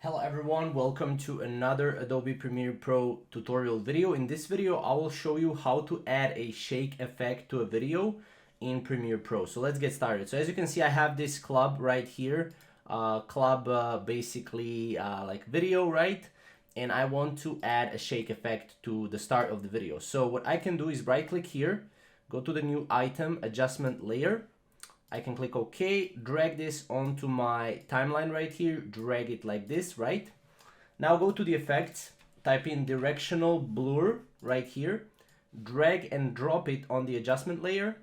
Hello everyone, welcome to another Adobe Premiere Pro tutorial video. In this video, I will show you how to add a shake effect to a video in Premiere Pro. So let's get started. So as you can see, I have this club right here, basically like video, right? And I want to add a shake effect to the start of the video. So what I can do is right click here, go to the new item, adjustment layer. I can click OK, drag this onto my timeline right here, drag it like this, right? Now go to the effects, type in directional blur right here, drag and drop it on the adjustment layer.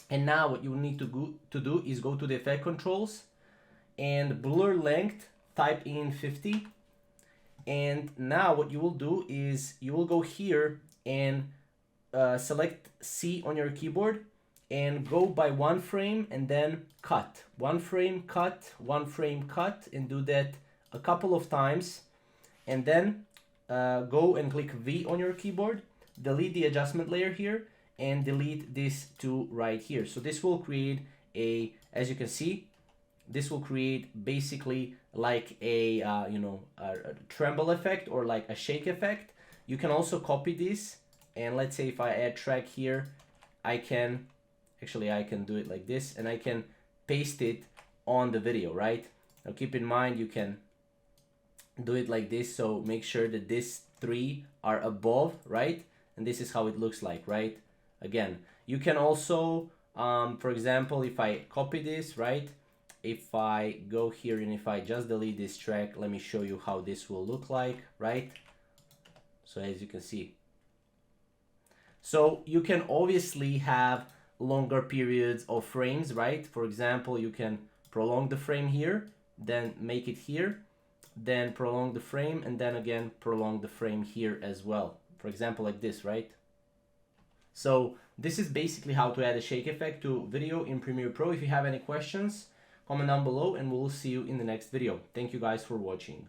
And now what you need to do is go to the effect controls and blur length, type in 50. And now what you will do is you will go here and select C on your keyboard and go by one frame and then cut. One frame, cut, one frame, cut, and do that a couple of times. And then go and click V on your keyboard, delete the adjustment layer here, and delete this two right here. So this will create a, as you can see, this will create basically like a, a tremble effect or like a shake effect. You can also copy this. And let's say if I add track here, I can do it like this and I can paste it on the video, right? Now keep in mind, you can do it like this. So make sure that these three are above, right? And this is how it looks like, right? Again, you can also, for example, if I copy this, right? If I go here and if I just delete this track, let me show you how this will look like, right? So as you can see. So you can obviously have longer periods of frames, right? For example, you can prolong the frame here, then make it here, then prolong the frame, and then again prolong the frame here as well. For example, like this, right? So this is basically how to add a shake effect to video in Premiere Pro. If you have any questions, comment down below and we'll see you in the next video. Thank you guys for watching.